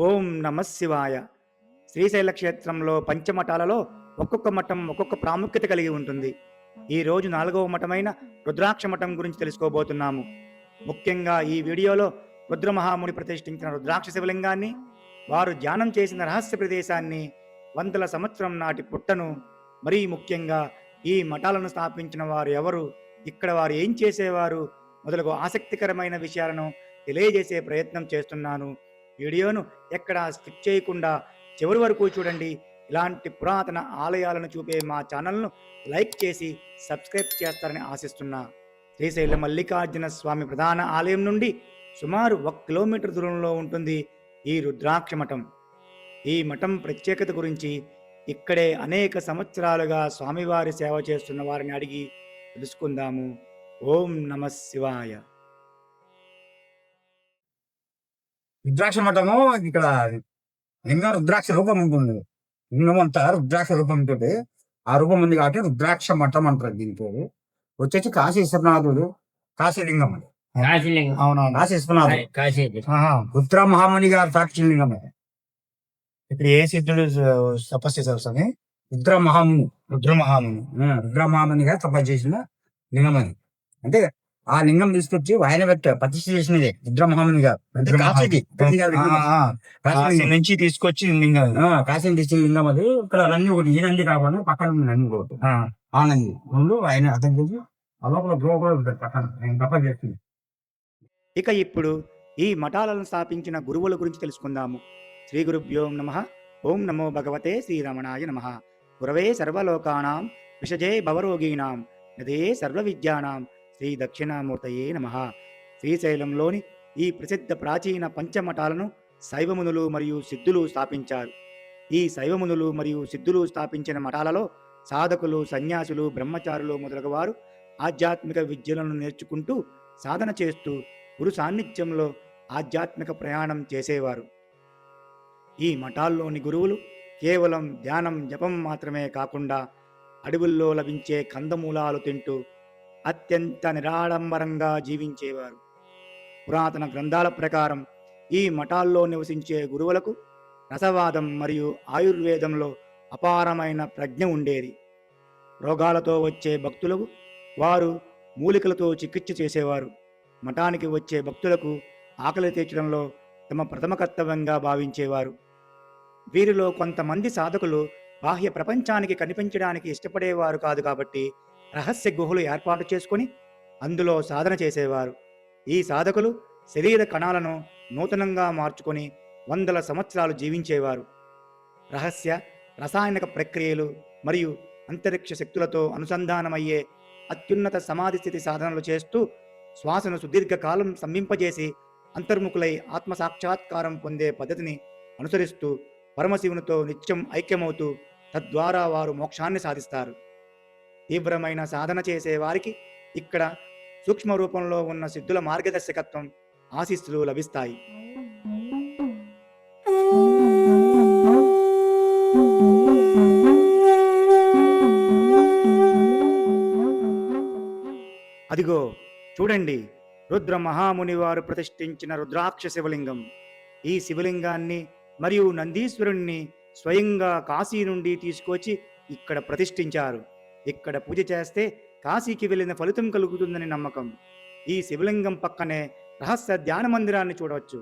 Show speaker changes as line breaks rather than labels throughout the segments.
ఓం నమ శివాయ. శ్రీశైల క్షేత్రంలో పంచమఠాలలో ఒక్కొక్క మఠం ఒక్కొక్క ప్రాముఖ్యత కలిగి ఉంటుంది. ఈరోజు నాలుగవ మఠమైన రుద్రాక్ష మఠం గురించి తెలుసుకోబోతున్నాము. ముఖ్యంగా ఈ వీడియోలో రుద్రమహాముని ప్రతిష్ఠించిన రుద్రాక్ష శివలింగాన్ని, వారు ధ్యానం చేసిన రహస్య ప్రదేశాన్ని, వందల సంవత్సరం నాటి పుట్టను, మరీ ముఖ్యంగా ఈ మఠాలను స్థాపించిన వారు ఎవరు, ఇక్కడ వారు ఏం చేసేవారు మొదలగు ఆసక్తికరమైన విషయాలను తెలియజేసే ప్రయత్నం చేస్తున్నాను. వీడియోను ఎక్కడా స్కిప్ చేయకుండా చివరి వరకు చూడండి. ఇలాంటి పురాతన ఆలయాలను చూపే మా ఛానల్ను లైక్ చేసి సబ్స్క్రైబ్ చేస్తారని ఆశిస్తున్నా. శ్రీశైల మల్లికార్జున స్వామి ప్రధాన ఆలయం నుండి సుమారు 1 కిలోమీటర్ దూరంలో ఉంటుంది ఈ రుద్రాక్ష మఠం. ఈ మఠం ప్రత్యేకత గురించి ఇక్కడే అనేక సంవత్సరాలుగా స్వామివారి సేవ చేస్తున్న వారిని అడిగి తెలుసుకుందాము. ఓం నమ శివాయ.
రుద్రాక్ష మఠము ఇక్కడ లింగం రుద్రాక్ష రూపం ఉంటుంది. లింగం అంతా రుద్రాక్ష రూపం ఉంటుంది. ఆ రూపం ఉంది కాబట్టి రుద్రాక్ష మఠం అంటారు. దీని పేరు వచ్చేసి కాశీ విశ్వనాథుడు కాశీలింగం అది. అవునవును, కాశీ విశ్వనాథుడు రుద్ర మహాముని గారు సాక్షి లింగం. ఇక్కడ ఏ సిద్ధుడు తపస్సు చేశారు అని రుద్రమహాముని గారు తపస్సు చేసిన లింగం అది. అంటే ఆ లింగం తీసుకొచ్చి ఆయన ప్రతిష్ఠ చేసినదే రుద్రమహాముని గారు. అంటే కాశీ నుంచి తీసుకొచ్చి లింగం, కాశీ తీసుకొచ్చిన లింగం అది. ఇక్కడ నంది ఒకటి, ఈ నంది కాకుండా పక్కన నంది ఒకటి, ఆ నంది ముందు ఆయన అర్థం చేసి అలోపల గ్రో కూడా ఉంటాడు పక్కన, ఆయన తపస్సు చేస్తుంది.
ఇక ఇప్పుడు ఈ మఠాలను స్థాపించిన గురువుల గురించి తెలుసుకుందాము. శ్రీ గురుభ్యో నమః. ఓం నమో భగవతే శ్రీరమణాయ నమః. గురవే సర్వలోకానాం విషజే భవరోగీణాం నదే సర్వవిద్యానాం శ్రీ దక్షిణామూర్తయే నమః. శ్రీశైలంలోని ఈ ప్రసిద్ధ ప్రాచీన పంచమఠాలను శైవమునులు మరియు సిద్ధులు స్థాపించారు. ఈ శైవమునులు మరియు సిద్ధులు స్థాపించిన మఠాలలో సాధకులు, సన్యాసులు, బ్రహ్మచారులు మొదలగువారు ఆధ్యాత్మిక విద్యలను నేర్చుకుంటూ సాధన చేస్తూ గురు సాన్నిధ్యంలో ఆధ్యాత్మిక ప్రయాణం చేసేవారు. ఈ మఠాల్లోని గురువులు కేవలం ధ్యానం, జపం మాత్రమే కాకుండా అడవుల్లో లభించే కందమూలాలు తింటూ అత్యంత నిరాడంబరంగా జీవించేవారు. పురాతన గ్రంథాల ప్రకారం ఈ మఠాల్లో నివసించే గురువులకు రసవాదం మరియు ఆయుర్వేదంలో అపారమైన ప్రజ్ఞ ఉండేది. రోగాలతో వచ్చే భక్తులకు వారు మూలికలతో చికిత్స చేసేవారు. మఠానికి వచ్చే భక్తులకు ఆకలి తీర్చడంలో తమ ప్రథమ కర్తవ్యంగా భావించేవారు. వీరిలో కొంతమంది సాధకులు బాహ్య ప్రపంచానికి కనిపించడానికి ఇష్టపడేవారు కాదు కాబట్టి రహస్య గుహలు ఏర్పాటు చేసుకొని అందులో సాధన చేసేవారు. ఈ సాధకులు శరీర కణాలను నూతనంగా మార్చుకొని వందల సంవత్సరాలు జీవించేవారు. రహస్య రసాయనిక ప్రక్రియలు మరియు అంతరిక్ష శక్తులతో అనుసంధానమయ్యే అత్యున్నత సమాధి స్థితి సాధనలు చేస్తూ శ్వాసను సుదీర్ఘకాలం స్తంభింపజేసి అంతర్ముఖులై ఆత్మసాక్షాత్కారం పొందే పద్ధతిని అనుసరిస్తూ పరమశివునితో నిత్యం ఐక్యమవుతూ తద్వారా వారు మోక్షాన్ని సాధిస్తారు. తీవ్రమైన సాధన చేసే వారికి ఇక్కడ సూక్ష్మ రూపంలో ఉన్న సిద్ధుల మార్గదర్శకత్వం, ఆశీస్సులు లభిస్తాయి. అదిగో చూడండి, రుద్ర మహాముని వారు ప్రతిష్ఠించిన రుద్రాక్ష శివలింగం. ఈ శివలింగాన్ని మరియు నందీశ్వరుణ్ణి స్వయంగా కాశీ నుండి తీసుకొచ్చి ఇక్కడ ప్రతిష్ఠించారు. ఇక్కడ పూజ చేస్తే కాశీకి వెళ్ళిన ఫలితం కలుగుతుందని నమ్మకం. ఈ శివలింగం పక్కనే రహస్య ధ్యాన మందిరాన్ని చూడవచ్చు.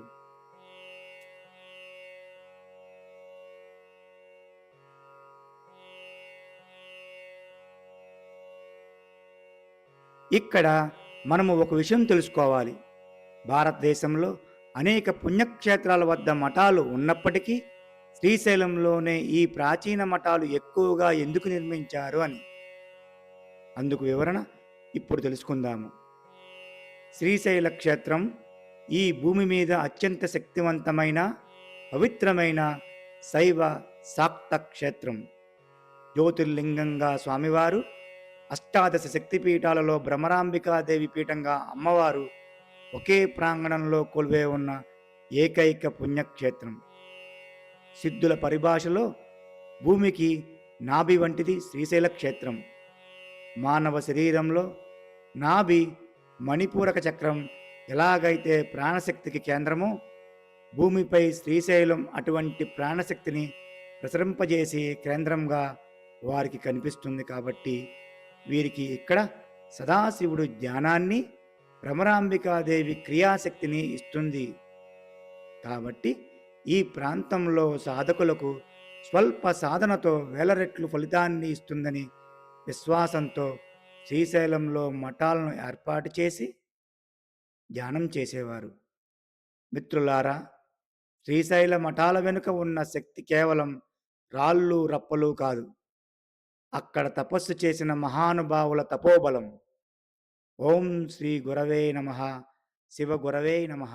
ఇక్కడ మనము ఒక విషయం తెలుసుకోవాలి. భారతదేశంలో అనేక పుణ్యక్షేత్రాల వద్ద మఠాలు ఉన్నప్పటికీ శ్రీశైలంలోనే ఈ ప్రాచీన మఠాలు ఎక్కువగా ఎందుకు నిర్మించారు అని. అందుకు వివరణ ఇప్పుడు తెలుసుకుందాము. శ్రీశైల క్షేత్రం ఈ భూమి మీద అత్యంత శక్తివంతమైన, పవిత్రమైన శైవ శాక్త క్షేత్రం. జ్యోతిర్లింగంగా స్వామివారు, అష్టాదశ శక్తిపీఠాలలో భ్రమరాంబికాదేవి పీఠంగా అమ్మవారు ఒకే ప్రాంగణంలో కొలువే ఉన్న ఏకైక పుణ్యక్షేత్రం. సిద్ధుల పరిభాషలో భూమికి నాభి వంటిది శ్రీశైల క్షేత్రం. మానవ శరీరంలో నాభి మణిపూరక చక్రం ఎలాగైతే ప్రాణశక్తికి కేంద్రమో, భూమిపై శ్రీశైలం అటువంటి ప్రాణశక్తిని ప్రసరింపజేసే కేంద్రంగా వారికి కనిపిస్తుంది కాబట్టి వీరికి ఇక్కడ సదాశివుడు జ్ఞానాన్ని, భ్రమరాంబికాదేవి క్రియాశక్తిని ఇస్తుంది. కాబట్టి ఈ ప్రాంతంలో సాధకులకు స్వల్ప సాధనతో వేల రెట్లు ఫలితాన్ని ఇస్తుందని విశ్వాసంతో శ్రీశైలంలో మఠాలను ఏర్పాటు చేసి ధ్యానం చేసేవారు. మిత్రులారా, శ్రీశైల మఠాల వెనుక ఉన్న శక్తి కేవలం రాళ్ళు రప్పలు కాదు, అక్కడ తపస్సు చేసిన మహానుభావుల తపోబలం. ఓం శ్రీ గురవే నమః. శివ గురవే నమః.